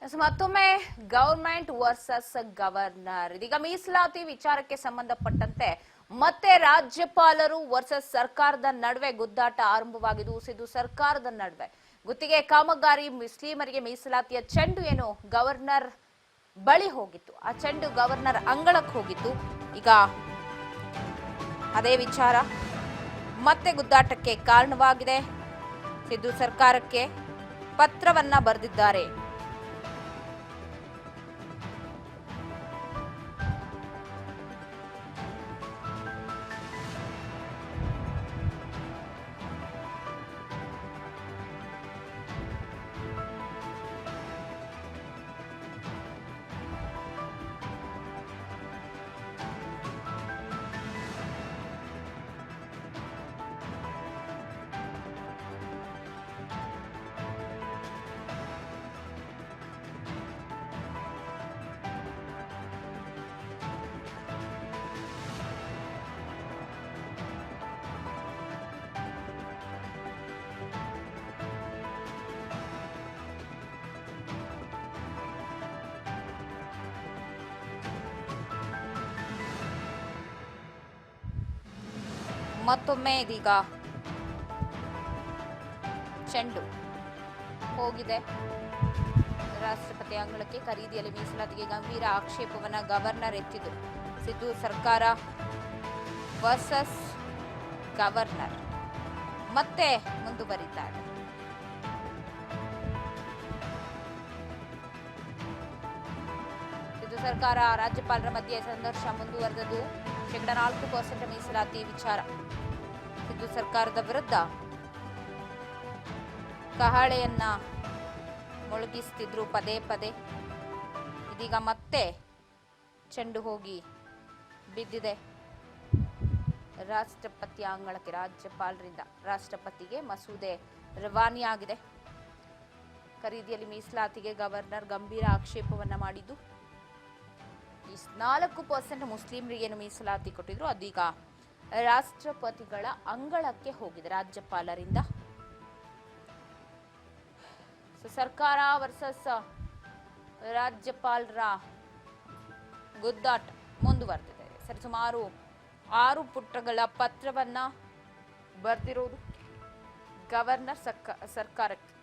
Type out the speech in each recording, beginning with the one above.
ಮತ್ತೊಮ್ಮೆ government versus governor. ಇದೀಗ ಮೀಸಲಾತಿ ವಿಚಾರಕ್ಕೆ ಸಂಬಂಧಪಟ್ಟಂತೆ ಮತ್ತೆ ರಾಜ್ಯಪಾಲರು ವರ್ಸಸ್ ಸರ್ಕಾರದ ನಡುವೆ ಗುದ್ದಾಟ ಆರಂಭವಾಗಿದ್ದು, ಇದು ಸರ್ಕಾರದ ನಡುವೆ ಗುತ್ತಿಗೆ ಕಾಮಗಾರಿ ಮುಸ್ಲಿಮರಿಗೆ ಮೀಸಲಾತಿಯ ಚೆಂಡು ಏನು ಗವರ್ನರ್ ಬಳಿ ಹೋಗಿತ್ತು, ಆ ಚೆಂಡು ಗವರ್ನರ್ ಅಂಗಳಕ್ಕೆ ಹೋಗಿತ್ತು. ಈಗ ಅದೇ ವಿಚಾರ ಮತ್ತೆ ಗುದ್ದಾಟಕ್ಕೆ ಕಾರಣವಾಗಿದೆ. ಸಿದ್ದು ಸರ್ಕಾರಕ್ಕೆ ಪತ್ರವನ್ನ ಬರೆದಿದ್ದಾರೆ. ಮತ್ತೊಮ್ಮೆ ಇದೀಗ ಚೆಂಡು ಹೋಗಿದೆ ರಾಷ್ಟ್ರಪತಿ ಅಂಗಳಕ್ಕೆ. ಖರೀದಿಯಲ್ಲಿ ಮೀಸಲಾತಿಗೆ ಗಂಭೀರ ಆಕ್ಷೇಪವನ್ನ ಗವರ್ನರ್ ಎತ್ತಿದ್ದು. ಸಿದ್ದು ಸರ್ಕಾರ ವರ್ಸಸ್ ಗವರ್ನರ್ ಮತ್ತೆ ಮುಂದುವರಿದ್ದಾರೆ. ಸಿದ್ದು ಸರ್ಕಾರ ರಾಜ್ಯಪಾಲರ ಮಧ್ಯೆ ಸಂಘರ್ಷ ಮುಂದುವರೆದದ್ದು. 4% ಮೀಸಲಾತಿ ವಿಚಾರ. ಸಿದ್ದು ಸರ್ಕಾರದ ವಿರುದ್ಧ ಕಹಳೆಯನ್ನ ಮೊಳಗಿಸ್ತಿದ್ರು ಪದೇ ಪದೇ. ಇದೀಗ ಮತ್ತೆ ಚೆಂಡು ಹೋಗಿ ಬಿದ್ದಿದೆ ರಾಷ್ಟ್ರಪತಿ ಅಂಗಳಕ್ಕೆ. ರಾಜ್ಯಪಾಲರಿಂದ ರಾಷ್ಟ್ರಪತಿಗೆ ಮಸೂದೆ ರವಾನೆಯಾಗಿದೆ. ಖರೀದಿಯಲ್ಲಿ ಮೀಸಲಾತಿಗೆ ಗವರ್ನರ್ ಗಂಭೀರ ಆಕ್ಷೇಪವನ್ನ ಮಾಡಿದ್ದು, 4% ಮುಸ್ಲಿಮರಿಗೇನು ಮೀಸಲಾತಿ ಕೊಟ್ಟಿದ್ರು, ಅದೀಗ ರಾಷ್ಟ್ರಪತಿಗಳ ಅಂಗಳಕ್ಕೆ ಹೋಗಿದೆ ರಾಜ್ಯಪಾಲರಿಂದ. ಸರ್ಕಾರ ವರ್ಸಸ್ ರಾಜ್ಯಪಾಲರ ಗುದ್ದಾಟ ಮುಂದುವರೆದಿದೆ. ಸರಿಸುಮಾರು 6 ಪುಟಗಳ ಪತ್ರವನ್ನ ಬರೆದಿರೋದು ಗವರ್ನರ್ ಸರ್ಕಾರಕ್ಕೆ.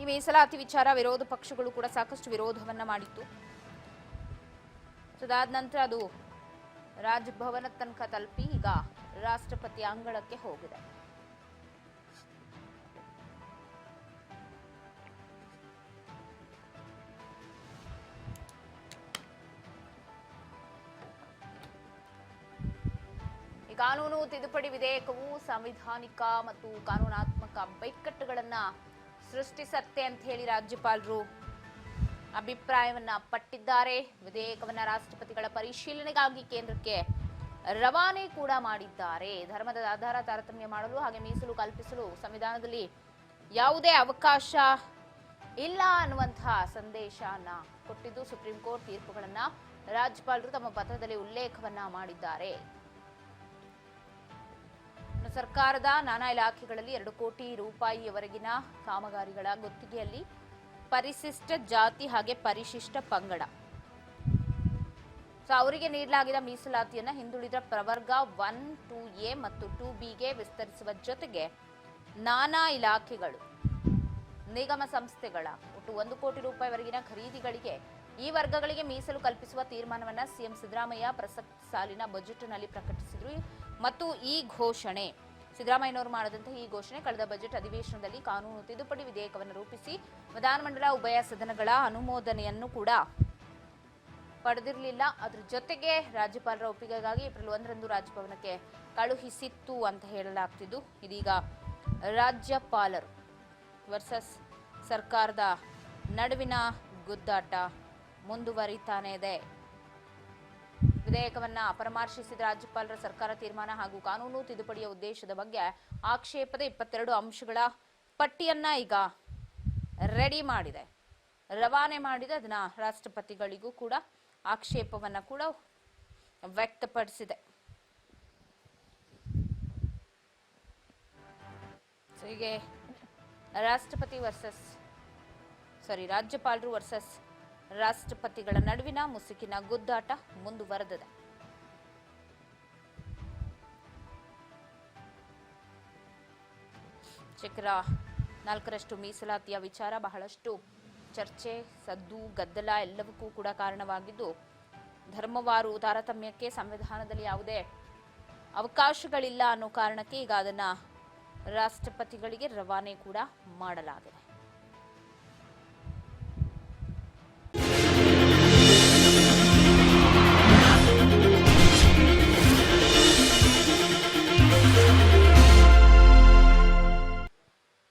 ಈ ಮೀಸಲಾತಿ ವಿಚಾರ ವಿರೋಧ ಪಕ್ಷಗಳು ಕೂಡ ಸಾಕಷ್ಟು ವಿರೋಧವನ್ನ ಮಾಡಿತ್ತು. ಅದಾದ ನಂತರ ಅದು ರಾಜಭವನ ತನಕ ತಲುಪಿ ಈಗ ರಾಷ್ಟ್ರಪತಿ ಅಂಗಳಕ್ಕೆ ಹೋಗಿದೆ. ಈ ಕಾನೂನು ತಿದ್ದುಪಡಿ ವಿಧೇಯಕವು ಸಂವಿಧಾನಿಕ ಮತ್ತು ಕಾನೂನಾತ್ಮಕ ಬಿಕ್ಕಟ್ಟುಗಳನ್ನ ಸೃಷ್ಟಿಸತ್ತೆ ಅಂತ ಹೇಳಿ ರಾಜ್ಯಪಾಲರು ಅಭಿಪ್ರಾಯವನ್ನ ಪಟ್ಟಿದ್ದಾರೆ. ವಿಧೇಯಕವನ್ನ ರಾಷ್ಟ್ರಪತಿಗಳ ಪರಿಶೀಲನೆಗಾಗಿ ಕೇಂದ್ರಕ್ಕೆ ರವಾನೆ ಕೂಡ ಮಾಡಿದ್ದಾರೆ. ಧರ್ಮದ ಆಧಾರ ತಾರತಮ್ಯ ಮಾಡಲು ಹಾಗೆ ಮೀಸಲು ಕಲ್ಪಿಸಲು ಸಂವಿಧಾನದಲ್ಲಿ ಯಾವುದೇ ಅವಕಾಶ ಇಲ್ಲ ಅನ್ನುವಂತಹ ಸಂದೇಶವನ್ನ ಕೊಟ್ಟಿದ್ದು ಸುಪ್ರೀಂ ಕೋರ್ಟ್ ತೀರ್ಪುಗಳನ್ನ ರಾಜ್ಯಪಾಲರು ತಮ್ಮ ಪತ್ರದಲ್ಲಿ ಉಲ್ಲೇಖವನ್ನ ಮಾಡಿದ್ದಾರೆ. ಸರ್ಕಾರದ ನಾನಾ ಇಲಾಖೆಗಳಲ್ಲಿ 2 ಕೋಟಿ ರೂಪಾಯಿಯವರೆಗಿನ ಕಾಮಗಾರಿಗಳ ಗುತ್ತಿಗೆಯಲ್ಲಿ ಪರಿಶಿಷ್ಟ ಜಾತಿ ಹಾಗೆ ಪರಿಶಿಷ್ಟ ಪಂಗಡ ಅವರಿಗೆ ನೀಡಲಾಗಿದ್ದ ಮೀಸಲಾತಿಯನ್ನ ಹಿಂದುಳಿದ ಪ್ರವರ್ಗ 1, 2A ಮತ್ತು 2Bಗೆ ವಿಸ್ತರಿಸುವ ಜೊತೆಗೆ ನಾನಾ ಇಲಾಖೆಗಳು ನಿಗಮ ಸಂಸ್ಥೆಗಳ ಒಟ್ಟು 1 ಕೋಟಿ ರೂಪಾಯಿವರೆಗಿನ ಖರೀದಿಗಳಿಗೆ ಈ ವರ್ಗಗಳಿಗೆ ಮೀಸಲು ಕಲ್ಪಿಸುವ ತೀರ್ಮಾನವನ್ನ ಸಿಎಂ ಸಿದ್ದರಾಮಯ್ಯ ಪ್ರಸಕ್ತ ಸಾಲಿನ ಬಜೆಟ್ನಲ್ಲಿ ಪ್ರಕಟಿಸಿದ್ರು. ಮತ್ತು ಈ ಘೋಷಣೆ ಸಿದ್ದರಾಮಯ್ಯನವರು ಮಾಡಿದಂತಹ ಈ ಘೋಷಣೆ ಕಳೆದ ಬಜೆಟ್ ಅಧಿವೇಶನದಲ್ಲಿ ಕಾನೂನು ತಿದ್ದುಪಡಿ ವಿಧೇಯಕವನ್ನು ರೂಪಿಸಿ ವಿಧಾನಮಂಡಲ ಉಭಯ ಸದನಗಳ ಅನುಮೋದನೆಯನ್ನು ಕೂಡ ಪಡೆದಿರಲಿಲ್ಲ. ಅದರ ಜೊತೆಗೆ ರಾಜ್ಯಪಾಲರ ಒಪ್ಪಿಗೆಗಾಗಿ ಏಪ್ರಿಲ್ 1ರಂದು ರಾಜಭವನಕ್ಕೆ ಕಳುಹಿಸಿತ್ತು ಅಂತ ಹೇಳಲಾಗ್ತಿದ್ದು. ಇದೀಗ ರಾಜ್ಯಪಾಲರು ವರ್ಸಸ್ ಸರ್ಕಾರದ ನಡುವಿನ ಗುದ್ದಾಟ ಮುಂದುವರಿತಾನೆ ಇದೆ. ವಿಧೇಯಕವನ್ನ ಪರಾಮರ್ಶಿಸಿದ ರಾಜ್ಯಪಾಲರ ಸರ್ಕಾರ ತೀರ್ಮಾನ ಹಾಗೂ ಕಾನೂನು ತಿದ್ದುಪಡಿಯ ಉದ್ದೇಶದ ಬಗ್ಗೆ ಆಕ್ಷೇಪದ 22 ಅಂಶಗಳ ಪಟ್ಟಿಯನ್ನ ಈಗ ರೆಡಿ ಮಾಡಿದೆ, ರವಾನೆ ಮಾಡಿದೆ. ಅದನ್ನ ರಾಷ್ಟ್ರಪತಿಗಳಿಗೂ ಕೂಡ ಆಕ್ಷೇಪವನ್ನ ಕೂಡ ವ್ಯಕ್ತಪಡಿಸಿದೆ. ಹೀಗೆ ರಾಷ್ಟ್ರಪತಿ ವರ್ಸಸ್ ರಾಜ್ಯಪಾಲರು ವರ್ಸಸ್ ರಾಷ್ಟ್ರಪತಿಗಳ ನಡುವಿನ ಮುಸುಕಿನ ಗುದ್ದಾಟ ಮುಂದುವರೆದಿದೆ. ಶೇಕಡ 4% ಮೀಸಲಾತಿಯ ವಿಚಾರ ಬಹಳಷ್ಟು ಚರ್ಚೆ, ಸದ್ದು, ಗದ್ದಲ ಎಲ್ಲವಕ್ಕೂ ಕೂಡ ಕಾರಣವಾಗಿದ್ದು, ಧರ್ಮವಾರು ತಾರತಮ್ಯಕ್ಕೆ ಸಂವಿಧಾನದಲ್ಲಿ ಯಾವುದೇ ಅವಕಾಶಗಳಿಲ್ಲ ಅನ್ನೋ ಕಾರಣಕ್ಕೆ ಈಗ ಅದನ್ನ ರಾಷ್ಟ್ರಪತಿಗಳಿಗೆ ರವಾನೆ ಕೂಡ ಮಾಡಲಾಗಿದೆ.